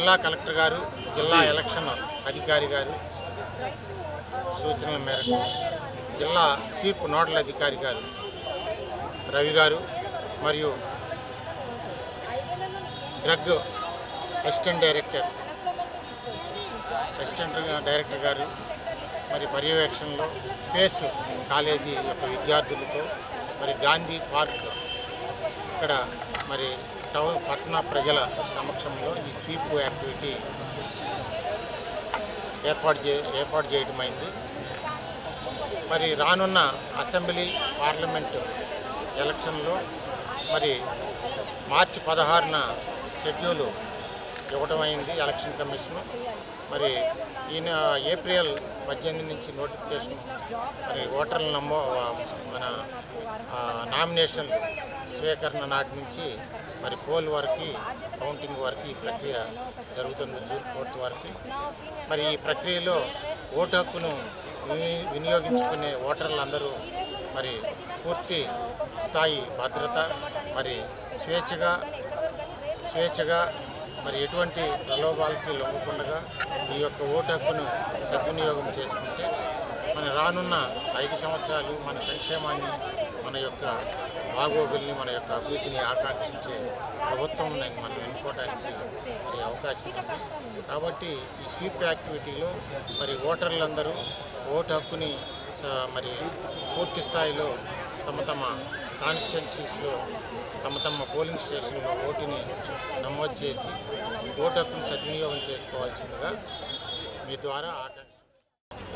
జిల్లా కలెక్టర్ గారు, జిల్లా ఎలక్షన్ అధికారి గారు సూచనల మేరకు జిల్లా స్వీప్ నోడల్ అధికారి గారు రవి గారు మరియు డ్రగ్ అసిస్టెంట్ డైరెక్టర్ గారు మరి పర్యవేక్షణలో ఫేస్ కాలేజీ యొక్క విద్యార్థులతో మరి గాంధీ పార్క్ ఇక్కడ మరి పట్టణ ప్రజల సమక్షంలో ఈ స్వీప్ యాక్టివిటీ ఏర్పాటు చేయడమైంది. మరి రానున్న అసెంబ్లీ పార్లమెంటు ఎలక్షన్లో మరి మార్చి 16న షెడ్యూల్ ఇవ్వడమైంది ఎలక్షన్ కమిషను. మరి ఈయన ఏప్రిల్ 18 నుంచి నోటిఫికేషన్ మరి ఓటర్ల మన నామినేషన్ స్వీకరణ నాటి నుంచి మరి పోల్ వరకు కౌంటింగ్ వరకు ఈ ప్రక్రియ జరుగుతుంది జూన్ 4 వరకు. మరి ఈ ప్రక్రియలో ఓటు హక్కును వినియోగించుకునే ఓటర్లందరూ మరి పూర్తి స్థాయి భద్రత మరి స్వేచ్ఛగా మరి ఎటువంటి ప్రలోభాలకి లొంగకుండా ఈ యొక్క ఓటు హక్కును సద్వినియోగం చేసుకుంటే మన రానున్న 5 సంవత్సరాలు మన సంక్షేమాన్ని, మన యొక్క బాగోగుల్ని, మన యొక్క అభివృద్ధిని ఆకాంక్షించే ప్రభుత్వం మనం ఎన్నుకోవడానికి మరి అవకాశం ఉంది. కాబట్టి ఈ స్వీప్ యాక్టివిటీలో మరి ఓటర్లందరూ ఓటు హక్కుని మరి పూర్తి స్థాయిలో తమ కాన్స్టిట్యున్సీస్లో తమ పోలింగ్ స్టేషన్లో ఓటుని నమోదు చేసి ఓటు హక్కుని సద్వినియోగం చేసుకోవాల్సిందిగా మీ ద్వారా ఆకాంక్ష.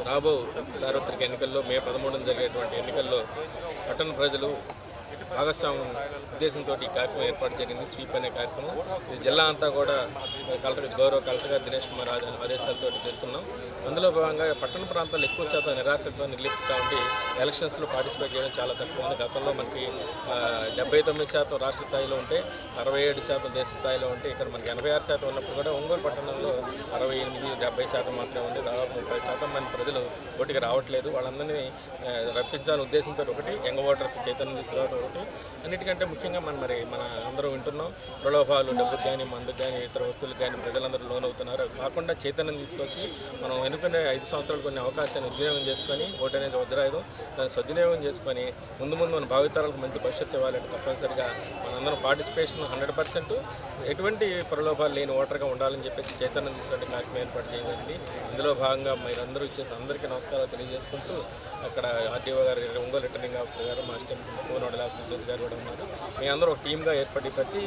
రాబో సార్వత్రిక ఎన్నికల్లో మే 13న జరిగేటువంటి ఎన్నికల్లో పట్టణ ప్రజలు భాగస్వామ్యం ఉద్దేశంతో ఈ కార్యక్రమం ఏర్పాటు జరిగింది. స్వీప్ అనే కార్యక్రమం ఇది జిల్లా అంతా కూడా గౌరవ కలెక్టర్ గారు దినేష్ కుమార్ ఆదేశాలతో చేస్తున్నాం. అందులో భాగంగా పట్టణ ప్రాంతాల్లో ఎక్కువ శాతం నిరాశతో నిర్లిప్తత ఉండి ఎలక్షన్స్లో పార్టిసిపేట్ చేయడం చాలా తక్కువ ఉంది. గతంలో మనకి 79% రాష్ట్ర స్థాయిలో ఉంటే 67% దేశ స్థాయిలో ఉంటే ఇక్కడ మనకి 86% ఉన్నప్పుడు కూడా ఒంగోలు పట్టణంలో 68-70% మాత్రమే ఉంది. దాదాపు 30% మంది ప్రజలు ఓటికి రావట్లేదు. వాళ్ళందరినీ రప్పించాలనే ఉద్దేశంతో ఒకటి యంగ్ ఓటర్స్ చైతన్యం తీసుకురావడం ఒకటి, అన్నిటికంటే ముఖ్యంగా మన అందరూ వింటున్నాం ప్రలోభాలు డబ్బుకు కానీ మందుకు కానీ ఇతర వస్తువులకు కానీ ప్రజలందరూ లోన్ అవుతున్నారు. కాకుండా చైతన్యం తీసుకొచ్చి మనం ఎన్నుకునే 5 సంవత్సరాలు కొన్ని అవకాశాన్ని వినియోగం చేసుకొని ఓటు అనేది వజ్రాయుధం దాన్ని సద్వినియోగం చేసుకొని ముందు మన భావితరాలకు మంచి భవిష్యత్తు ఇవ్వాలంటే తప్పనిసరిగా మనందరం పార్టిసిపేషన్ 100% ఎటువంటి ప్రలోభాలు లేని ఓటర్గా ఉండాలని చెప్పేసి చైతన్యం తీసుకునే కార్యక్రమం ఏర్పాటు చేయబడింది. ఇందులో భాగంగా మీరందరూ ఇచ్చేసి అందరికీ నమస్కారాలు తెలియజేసుకుంటూ అక్కడ ఆర్టీఓ గారు, ఒంగోలు రిటర్నింగ్ ఆఫీసర్ గారు, మా అసిస్టెంట్ నోడల్ ఆఫీసర్ జ్యోతి గారు కూడా ఉన్నారు. మీ అందరూ ఒక టీమ్గా ఏర్పడి ప్రతి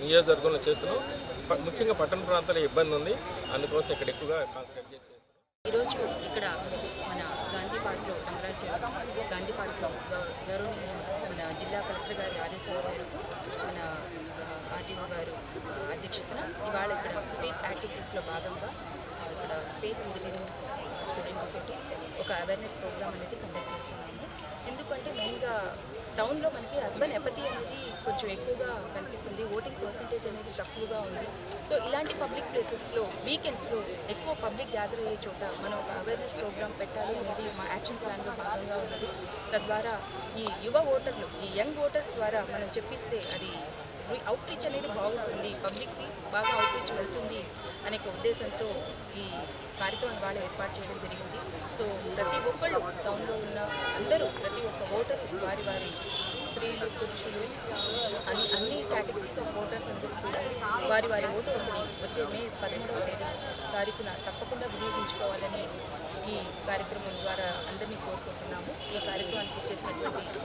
నియోజకవర్గంలో చేస్తున్నాం. ముఖ్యంగా పట్టణ ప్రాంతాల్లో ఇబ్బంది ఉంది, అందుకోసం ఇక్కడ ఎక్కువగా కాన్సన్ట్రేట్ చేసి చేస్తున్నాం. ఈరోజు ఇక్కడ మన గాంధీ పార్క్లో గాంధీ పార్క్లో గౌరవనీయులు మన జిల్లా కలెక్టర్ గారి ఆదేశాల మేరకు మన ఆర్టీఓ గారు అధ్యక్షతన ఇవాళ ఇక్కడ స్వీప్ యాక్టివిటీస్లో భాగంగా ఇక్కడ స్పేస్ ఇంజనీరింగ్ స్టూడెంట్స్ తోటి ఒక అవేర్నెస్ ప్రోగ్రామ్ అనేది కండక్ట్ చేస్తున్నాము. ఎందుకంటే మెయిన్గా టౌన్లో మనకి అర్బన్ ఎపతి అనేది కొంచెం ఎక్కువగా కనిపిస్తుంది, ఓటింగ్ పర్సంటేజ్ అనేది తక్కువగా ఉంది. సో ఇలాంటి పబ్లిక్ ప్లేసెస్లో వీకెండ్స్లో ఎక్కువ పబ్లిక్ గ్యాదర్ అయ్యే చోట మనం ఒక అవేర్నెస్ ప్రోగ్రామ్ పెట్టాలి అనేది మా యాక్షన్ ప్లాన్లో భాగంగా ఉన్నది. తద్వారా ఈ యువ ఓటర్లు, ఈ యంగ్ ఓటర్స్ ద్వారా మనం చెప్పిస్తే అది అవుట్ రీచ్ అనేది బాగుంటుంది, పబ్లిక్కి బాగా అవుట్ రీచ్ వెళ్తుంది అనే ఉద్దేశంతో ఈ కార్యక్రమం వాళ్ళు ఏర్పాటు చేయడం జరిగింది. సో ప్రతి ఒక్కళ్ళు టౌన్లో ఉన్న అందరూ, ప్రతి ఒక్క ఓటరు వారి స్త్రీలు, పురుషులు అన్ని కేటగిరీస్ ఆఫ్ ఓటర్స్ అందరూ కూడా వారి ఓటు హక్కుని వచ్చే మే 13వ తారీఖున తప్పకుండా వినియోగించుకోవాలని ఈ కార్యక్రమం ద్వారా అందరినీ కోరుకుంటున్నాము. ఈ కార్యక్రమానికి చేసినటువంటి